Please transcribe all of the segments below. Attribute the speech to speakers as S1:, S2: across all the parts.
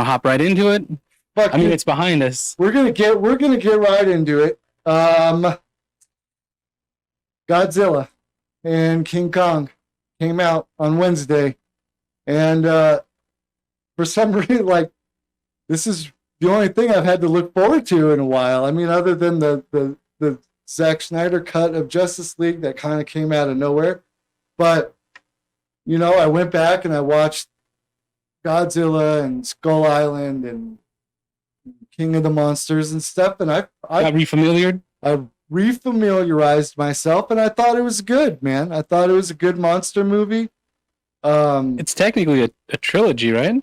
S1: want to hop right into it?
S2: Fuck
S1: I mean,
S2: it.
S1: it's behind us.
S2: We're gonna get right into it. Godzilla and King Kong came out on Wednesday, and for some reason, like, this is the only thing I've had to look forward to in a while. I mean, other than the Zack Snyder cut of Justice League that kind of came out of nowhere, but I went back and I watched Godzilla and Skull Island and King of the Monsters and stuff, and I
S1: Got refamiliared?
S2: I refamiliarized myself, and I thought it was good, man. I thought it was a good monster movie.
S1: It's technically a trilogy, right?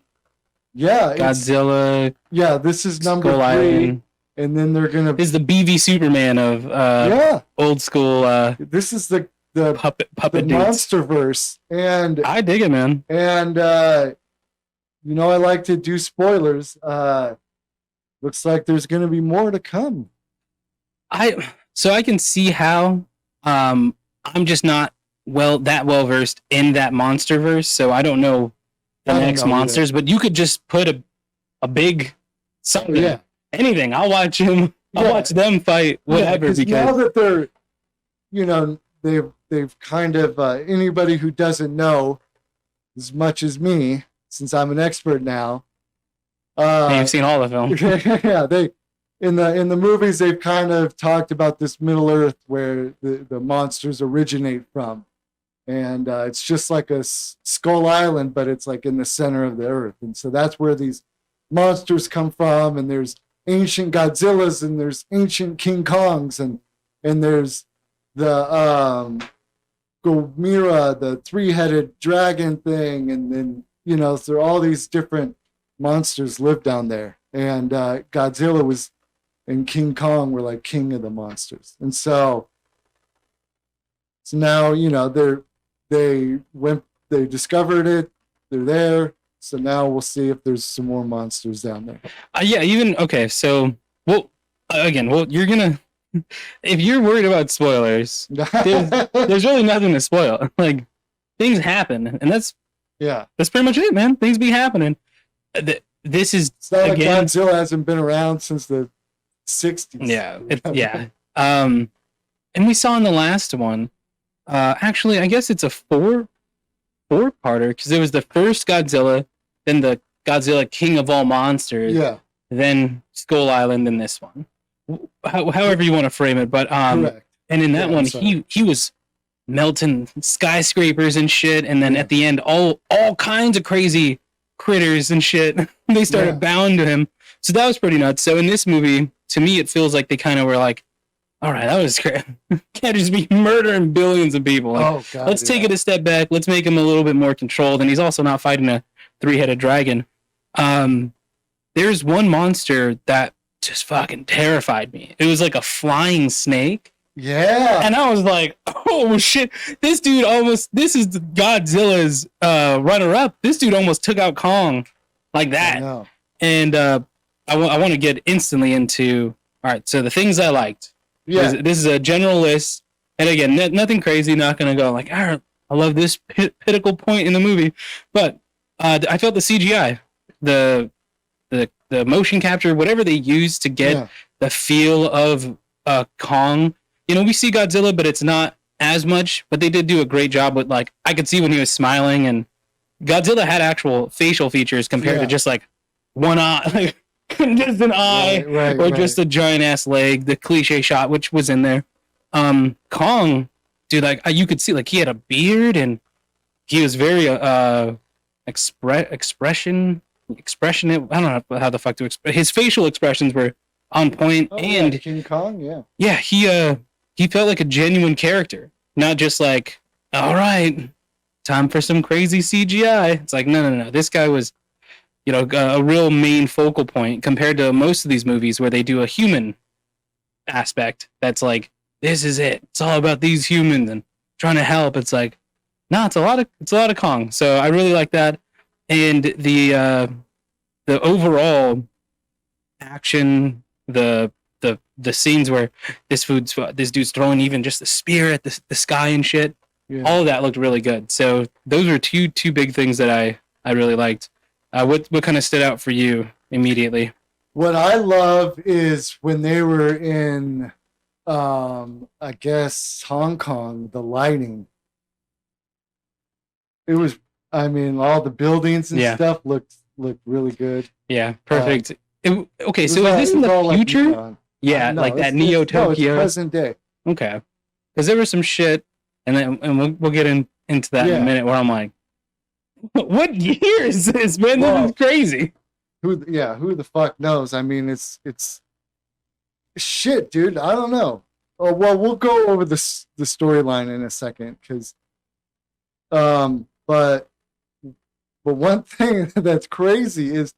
S2: Yeah,
S1: Godzilla.
S2: Yeah, this is number
S1: Skull
S2: 3,
S1: Island.
S2: and then they're gonna.
S1: This is the BV Superman of old school
S2: This is the
S1: puppet
S2: the
S1: dudes.
S2: Monsterverse, and
S1: I dig it, man.
S2: and I like to do spoilers. Looks like there's gonna be more to come.
S1: So I can see how I'm just not that well versed in that monsterverse, so I don't know the next monsters, but you could just put a big something, anything. I'll watch him. I'll watch them fight, whatever. Because
S2: now that they're, they've kind of anybody who doesn't know as much as me, since I'm an expert now.
S1: You've seen all the films.
S2: Yeah, they in the movies they've kind of talked about this Middle Earth where the monsters originate from. And it's just like a Skull Island, but it's like in the center of the earth. And so that's where these monsters come from. And there's ancient Godzillas, and there's ancient King Kongs, and there's the Gomira, the 3-headed dragon thing. And then, so all these different monsters live down there. And Godzilla and King Kong were like king of the monsters. And so now, they discovered it, they're there, so now we'll see if there's some more monsters down there.
S1: Okay, so you're gonna, if you're worried about spoilers, there's really nothing to spoil. Like, things happen, and that's pretty much it, man. Things be happening. This is,
S2: it's not like Godzilla hasn't been around since the
S1: 60s. And we saw in the last one, actually, I guess it's a four-parter, because there was the first Godzilla, then the Godzilla King of All Monsters, then Skull Island, and this one. However you want to frame it, but
S2: correct.
S1: And in that one, he was melting skyscrapers and shit, and then at the end, all kinds of crazy critters and shit, they started bowing to him. So that was pretty nuts. So in this movie, to me, it feels like they kind of were like, all right, that was great. Can't just be murdering billions of people. Like, let's take it a step back. Let's make him a little bit more controlled. And he's also not fighting a 3-headed dragon. There's one monster that just fucking terrified me. It was like a flying snake.
S2: Yeah.
S1: And I was like, oh shit, this is Godzilla's runner-up. This dude almost took out Kong like that. And I want to get instantly into, all right, so the things I liked. Yeah. This is a general list. And again, nothing crazy, not going to go like, all right, I love this pinnacle point in the movie. But I felt the CGI, the motion capture, whatever they used to get the feel of Kong. We see Godzilla, but it's not as much. But they did do a great job with, like, I could see when he was smiling. And Godzilla had actual facial features compared to just like one eye. Just an eye, or just a giant ass leg, the cliche shot, which was in there. Kong, dude, like, you could see, like, he had a beard, and he was very expression. I don't know how the fuck to express. His facial expressions were on point, and
S2: King Kong,
S1: he felt like a genuine character, not just like, all right, time for some crazy CGI. It's like, no. This guy was, a real main focal point compared to most of these movies where they do a human aspect. That's like, this is it. It's all about these humans and trying to help. It's like, no, it's a lot of Kong. So I really like that. And the overall action, the scenes where this dude's throwing even just the spear at the sky and shit. Yeah. All of that looked really good. So those were two big things that I really liked. What kind of stood out for you immediately?
S2: What I love is when they were in, I guess Hong Kong. The lighting. It was. I mean, all the buildings and stuff looked really good.
S1: Yeah, perfect. Okay, so is this in the future? Like yeah, no, like that Neo Tokyo. No, it's
S2: present day.
S1: Okay, because there was some shit, and we'll get into that in a minute. Where I'm like, what year is this, man? This is crazy.
S2: Who the fuck knows? I mean, it's shit, dude. I don't know. Oh, well, we'll go over the storyline in a second, because, but one thing that's crazy is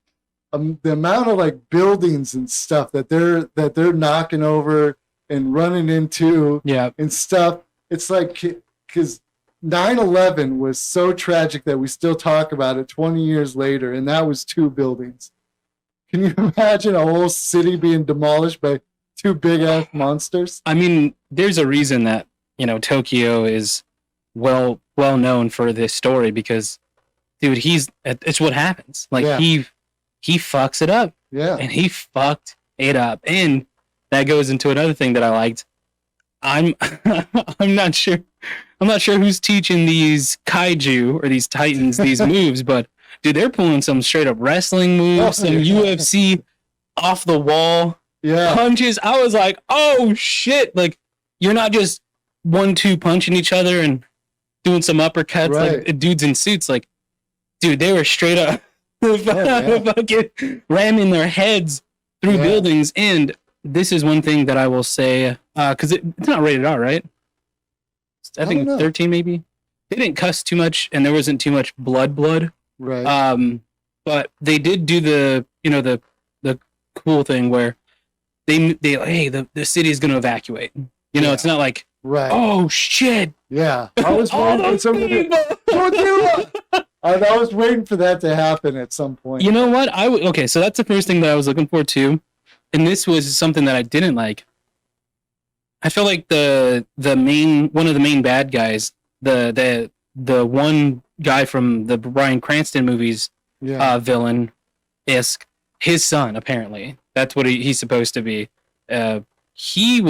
S2: the amount of like buildings and stuff that they're knocking over and running into, and stuff. It's like, because 9/11 was so tragic that we still talk about it 20 years later, and that was 2 buildings. Can you imagine a whole city being demolished by 2 big ass monsters?
S1: I mean, there's a reason that, Tokyo is well known for this story, because, dude, it's what happens. Like, he fucks it up.
S2: Yeah.
S1: And he fucked it up. And that goes into another thing that I liked. I'm not sure who's teaching these kaiju or these titans these moves, but dude, they're pulling some straight up wrestling moves, some UFC off the wall punches. I was like, oh shit! Like, you're not just 1-2 punching each other and doing some uppercuts like dudes in suits. Like, dude, they were straight up fucking ramming their heads through buildings. And this is one thing that I will say, because it's not rated R, right? I think 13 maybe. They didn't cuss too much, and there wasn't too much blood.
S2: Right.
S1: But they did do the cool thing where they hey, the city is going to evacuate. It's not like, oh shit.
S2: Yeah. I was waiting for somebody. I was waiting for that to happen at some point.
S1: You know what? Okay, so that's the first thing that I was looking for too. And this was something that I didn't like. I feel like one of the main bad guys, the one guy from the Bryan Cranston movies, villain-esque, his son, apparently. That's what he's supposed to be. He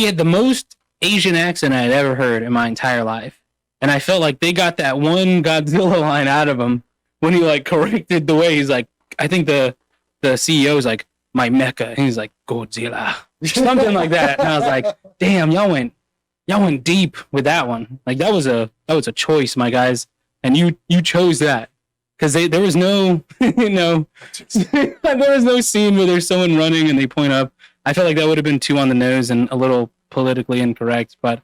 S1: had the most Asian accent I had ever heard in my entire life. And I felt like they got that one Godzilla line out of him when he like corrected the way he's like, I think the CEO is like, my mecha. And he's like, Godzilla. Something like that. And I was like, damn, y'all went deep with that one. Like, that was a choice, my guys. And you chose that. Because there was no, there was no scene where there's someone running and they point up. I felt like that would have been too on the nose and a little politically incorrect. But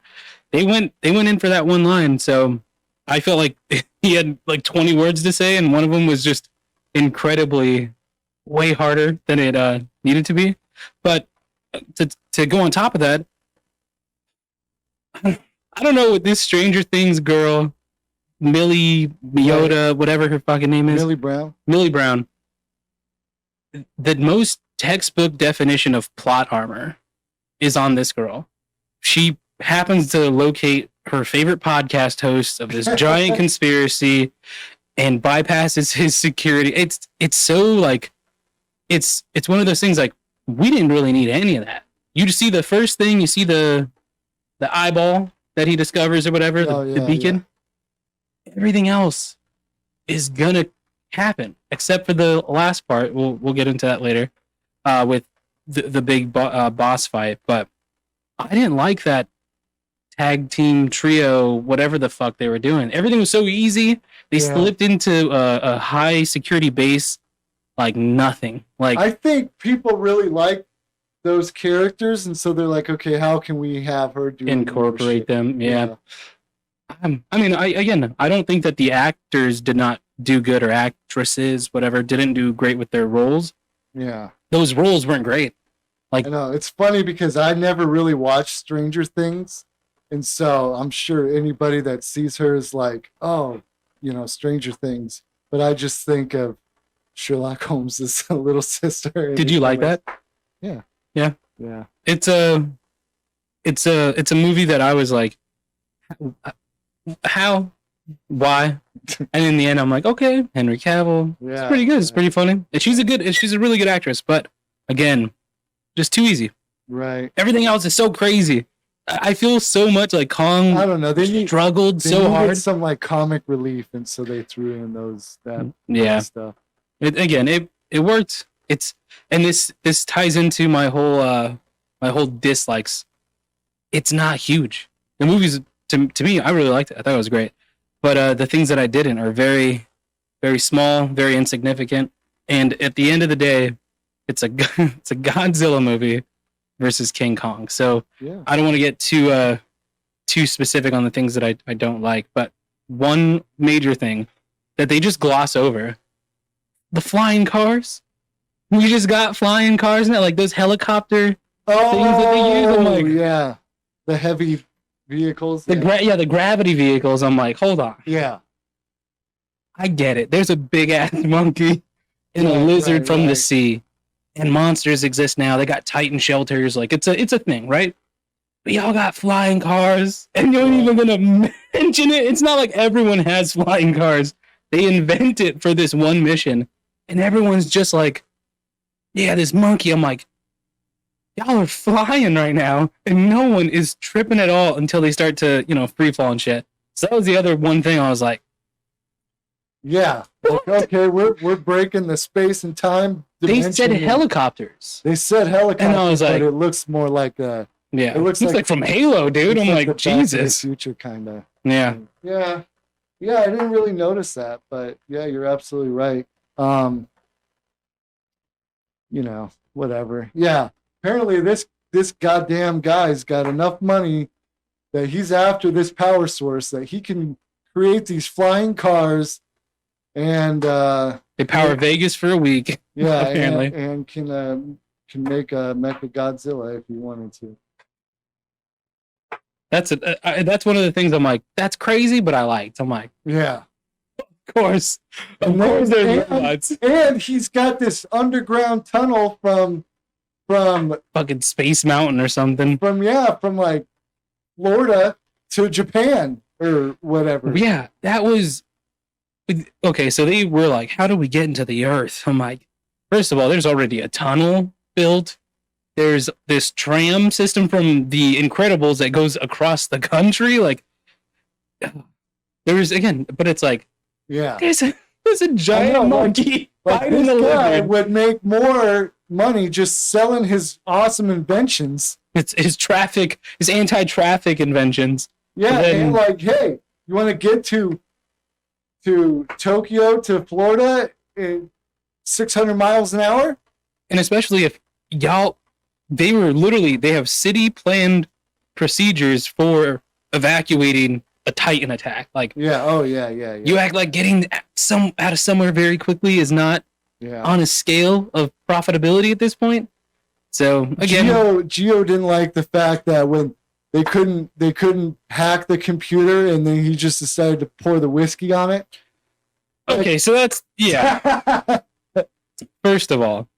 S1: they went in for that one line. So I felt like he had like 20 words to say, and one of them was just incredibly way harder than it needed to be. But to go on top of that, I don't know what this Stranger Things girl, Millie Miyota, whatever her fucking name is. Millie Brown. The most textbook definition of plot armor is on this girl. She happens to locate her favorite podcast host of this giant conspiracy and bypasses his security. It's so like, it's one of those things like, we didn't really need any of that. You just see the first thing, you see the eyeball that he discovers or whatever, the beacon. Yeah. Everything else is gonna happen, except for the last part. We'll get into that later with the big boss fight. But I didn't like that tag team trio, whatever the fuck they were doing. Everything was so easy. They slipped into a high security base like nothing. Like,
S2: I think people really like those characters, and so they're like, okay, how can we have her
S1: incorporate them? Yeah. I mean, I don't think that the actors did not do good, or actresses, whatever, didn't do great with their roles.
S2: Yeah.
S1: Those roles weren't great. Like,
S2: I know, it's funny because I never really watched Stranger Things, and so I'm sure anybody that sees her is like, oh, Stranger Things. But I just think of Sherlock Holmes' little sister.
S1: Did you like that?
S2: Yeah.
S1: Yeah.
S2: Yeah.
S1: It's a movie that I was like, how, why, And in the end, I'm like, okay, Henry Cavill. Yeah, it's pretty good. It's pretty funny. And she's a really good actress. But again, just too easy.
S2: Right.
S1: Everything else is so crazy. I feel so much like Kong.
S2: I don't know. They
S1: struggled so hard.
S2: Some like comic relief, and so they threw in that stuff.
S1: It worked. This ties into my whole dislikes. It's not huge. The movies to me, I really liked it. I thought it was great. But the things that I didn't are very, very small, very insignificant. And at the end of the day, it's a Godzilla movie versus King Kong. So I don't want to get too specific on the things that I don't like. But one major thing that they just gloss over: the flying cars. We just got flying cars now, like those helicopter things that they use. I'm like,
S2: yeah, the heavy vehicles.
S1: The gravity vehicles. I'm like, hold on.
S2: Yeah,
S1: I get it. There's a big ass monkey and a lizard from the sea, and monsters exist now. They got Titan shelters. Like it's a thing, right? But y'all got flying cars, and you're even gonna mention it. It's not like everyone has flying cars. They invent it for this one mission, and everyone's just like, yeah, this monkey. I'm like, y'all are flying right now, and no one is tripping at all until they start to, free fall and shit. So that was the other one thing I was like,
S2: yeah, okay, we're breaking the space and time dimension.
S1: They said helicopters.
S2: And I was like, but it looks more like
S1: it looks like from Halo, dude. I'm like, Jesus.
S2: Future kind of.
S1: Yeah.
S2: Yeah. Yeah, I didn't really notice that, but yeah, you're absolutely right. Whatever. Yeah. Apparently this goddamn guy's got enough money that he's after this power source that he can create these flying cars and
S1: they power Vegas for a week.
S2: Yeah,
S1: apparently.
S2: And can make a Mecha Godzilla if he wanted to.
S1: That's one of the things I'm like, that's crazy, but I liked. I'm like,
S2: yeah,
S1: of course there's robots.
S2: And he's got this underground tunnel from
S1: fucking Space Mountain or something.
S2: From like Florida to Japan or whatever.
S1: Yeah, that was okay. So they were like, how do we get into the Earth? I'm like, first of all, there's already a tunnel built. There's this tram system from The Incredibles that goes across the country. Like, there's but it's like, there's a giant monkey.
S2: Like this guy would make more money just selling his awesome inventions.
S1: It's his anti-traffic inventions.
S2: Yeah, and like, hey, you want to get to Tokyo to Florida in 600 miles an hour?
S1: And especially if they have city planned procedures for evacuating a Titan attack. Like,
S2: yeah.
S1: You act like getting out of somewhere very quickly is not on a scale of profitability at this point. So again,
S2: Gio didn't like the fact that when they couldn't hack the computer, and then he just decided to pour the whiskey on it.
S1: Okay, so that's First of all,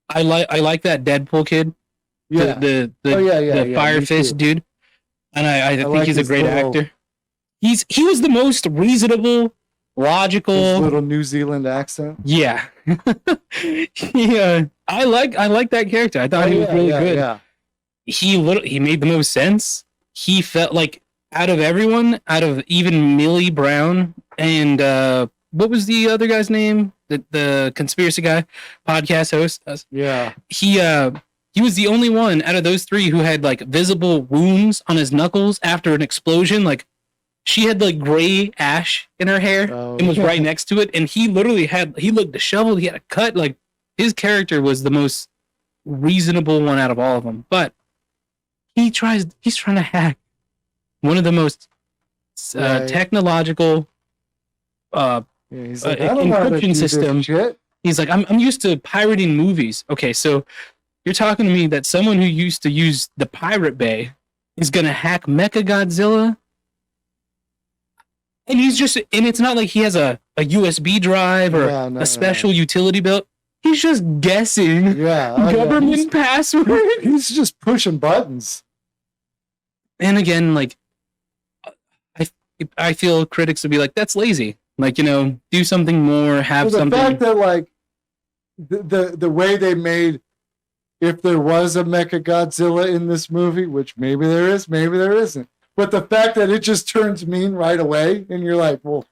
S1: I like that Deadpool kid.
S2: Yeah.
S1: The Fire Fist dude. And I think he's a great actor. He was the most reasonable, logical,
S2: his little New Zealand accent.
S1: Yeah. I like that character. I thought he was really good.
S2: Yeah.
S1: He made the most sense. He felt like out of even Millie Brown and what was the other guy's name? The conspiracy guy, podcast host.
S2: Yeah.
S1: He was the only one out of those three who had like visible wounds on his knuckles after an explosion. Like, she had like gray ash in her hair and was right next to it. And he looked disheveled. He had a cut. Like, his character was the most reasonable one out of all of them. But he's trying to hack one of the most technological
S2: he's like, I don't
S1: encryption system. He's like, I'm used to pirating movies. Okay, so you're talking to me that someone who used to use the Pirate Bay is gonna hack Mecha Godzilla? And it's not like he has a USB drive or a special utility belt. He's just guessing government password.
S2: He's just pushing buttons.
S1: And again, like, I feel critics would be like, that's lazy. Like, do something more, have
S2: the
S1: something.
S2: The fact that, like, the way they made, if there was a Mecha Godzilla in this movie, which maybe there is, maybe there isn't, but the fact that it just turns mean right away, and you're like, well,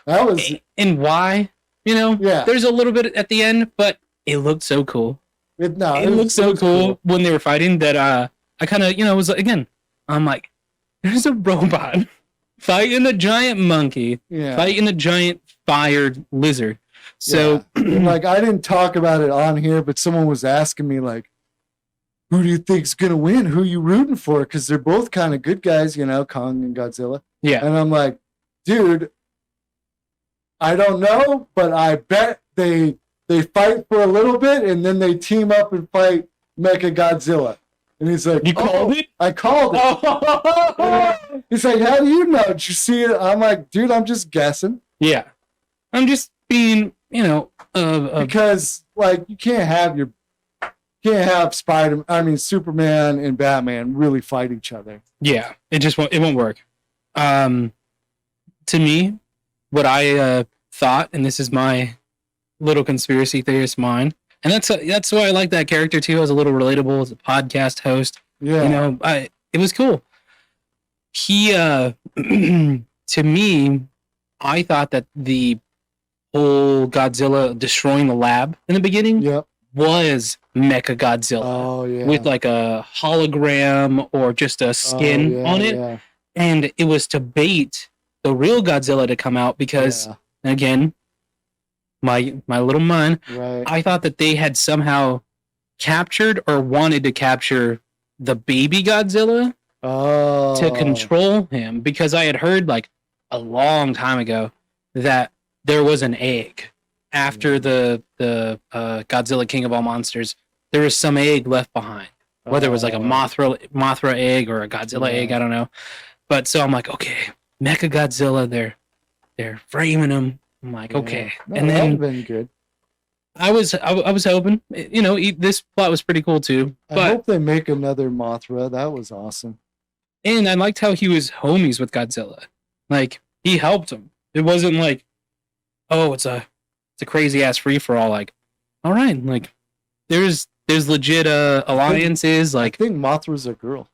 S2: that was...
S1: And why? There's a little bit at the end, but it looked so cool. It looked so cool when they were fighting that I kind of, was like, again, I'm like, there's a robot fighting a giant monkey, fighting a giant fired lizard. So,
S2: like, I didn't talk about it on here, but someone was asking me, like, who do you think's gonna win? Who you rooting for? Because they're both kind of good guys, Kong and Godzilla.
S1: Yeah.
S2: And I'm like, dude, I don't know, but I bet they fight for a little bit and then they team up and fight Mecha Godzilla. And he's like,
S1: you called it?
S2: I called it. He's like, how do you know? Did you see it? I'm like, dude, I'm just guessing.
S1: Yeah. I'm just being,
S2: because, like, you can't have Superman and Batman really fight each other.
S1: Yeah, it won't work. To me, what I thought, and this is my little conspiracy theorist mind, and that's why I like that character too. I was a little relatable as a podcast host.
S2: Yeah,
S1: it was cool. He, to me, I thought that the whole Godzilla destroying the lab in the beginning was Mecha Godzilla with like a hologram or just a skin on it, and it was to bait the real Godzilla to come out because again, my little mind, I thought that they had somehow captured or wanted to capture the baby Godzilla to control him, because I had heard like a long time ago that there was an egg after the Godzilla King of All Monsters. There was some egg left behind, whether it was like a Mothra egg or a Godzilla egg, I don't know. But so I'm like, okay, Mecha Godzilla, they're framing him. I'm like, okay, and then
S2: been good.
S1: I was hoping, this plot was pretty cool too. But
S2: I hope they make another Mothra. That was awesome.
S1: And I liked how he was homies with Godzilla. Like, he helped him. It wasn't like, oh, it's a crazy ass free for all. Like, all right, like there's legit alliances.
S2: I think Mothra's a girl.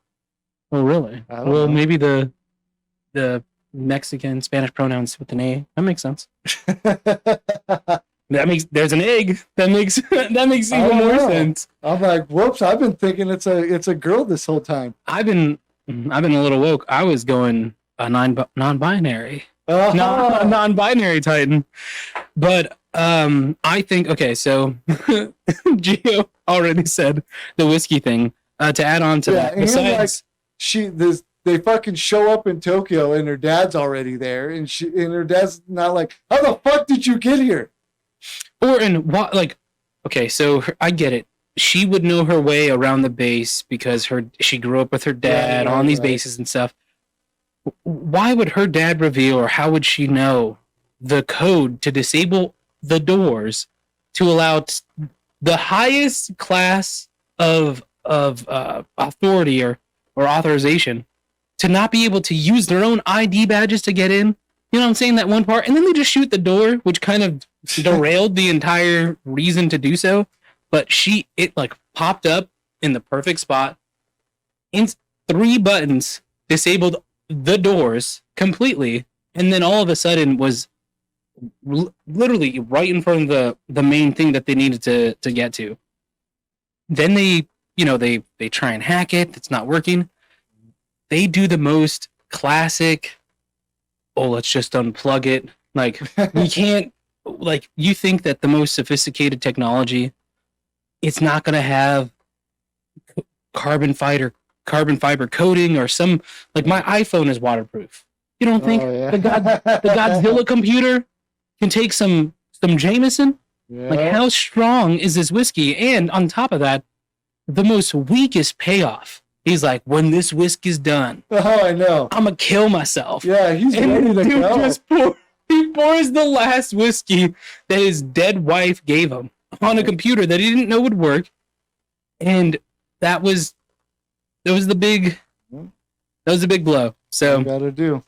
S1: Oh, really?
S2: I don't know.
S1: Maybe the Mexican Spanish pronouns with an A. That makes sense. There's an egg. That makes even more sense.
S2: I'm like, whoops! I've been thinking it's a girl this whole time.
S1: I've been a little woke. I was going a non-binary. A non-binary Titan. But I think, okay, so Gio already said the whiskey thing. To add on to that, besides,
S2: they fucking show up in Tokyo and her dad's already there, and her dad's not like, how the fuck did you get here?
S1: Okay, so I get it. She would know her way around the base because she grew up with her dad on these bases and stuff. Why would her dad reveal, or how would she know the code to disable the doors to allow the highest class of authority or authorization to not be able to use their own ID badges to get in? You know what I'm saying? That one part. And then they just shoot the door, which kind of derailed the entire reason to do so. But it like popped up in the perfect spot. 3 buttons disabled the doors completely. And then all of a sudden was literally right in front of the main thing that they needed to get to. Then they try and hack it. It's not working. They do the most classic, let's just unplug it. Like, we can't, like, you think that the most sophisticated technology, it's not going to have carbon fiber coating or some, like, my iPhone is waterproof. You don't think the Godzilla computer can take some Jameson? Yeah. Like, how strong is this whiskey? And on top of that, the most weakest payoff. He's like, when this whiskey's done,
S2: I know,
S1: I'm gonna kill myself.
S2: Yeah, he's ready to go.
S1: He pours the last whiskey that his dead wife gave him on a computer that he didn't know would work, and that was the big blow. So
S2: you gotta do.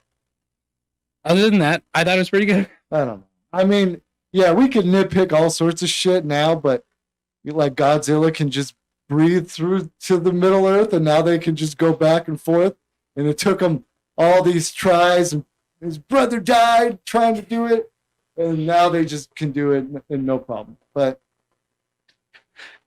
S1: Other than that, I thought it was pretty good.
S2: I don't know. I mean, yeah, we could nitpick all sorts of shit now, but like Godzilla can just breathe through to the Middle Earth, and now they can just go back and forth. And it took him all these tries, and his brother died trying to do it, and now they just can do it and no problem. But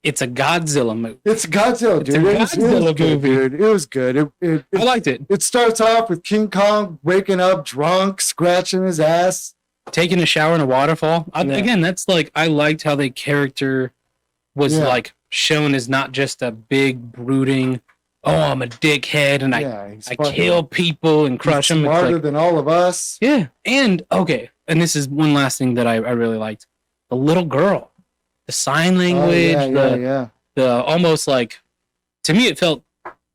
S1: it's a Godzilla movie.
S2: It's a Godzilla, dude.
S1: It was good,
S2: dude. It was good.
S1: I liked it.
S2: It starts off with King Kong waking up drunk, scratching his ass,
S1: taking a shower in a waterfall. Again, that's like, I liked how the character was like shown as not just a big brooding, oh, I'm a dickhead and I kill people and crush them.
S2: Smarter than all of us.
S1: Yeah. And okay, and this is one last thing that I really liked. The little girl. The sign language, the almost like, to me it felt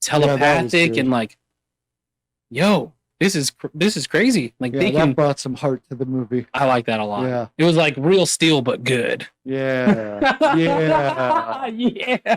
S1: telepathic and like, yo, this is crazy. Like
S2: that brought some heart to the movie.
S1: I like that a lot.
S2: Yeah,
S1: it was like real steel but good.
S2: Yeah, yeah,
S1: yeah.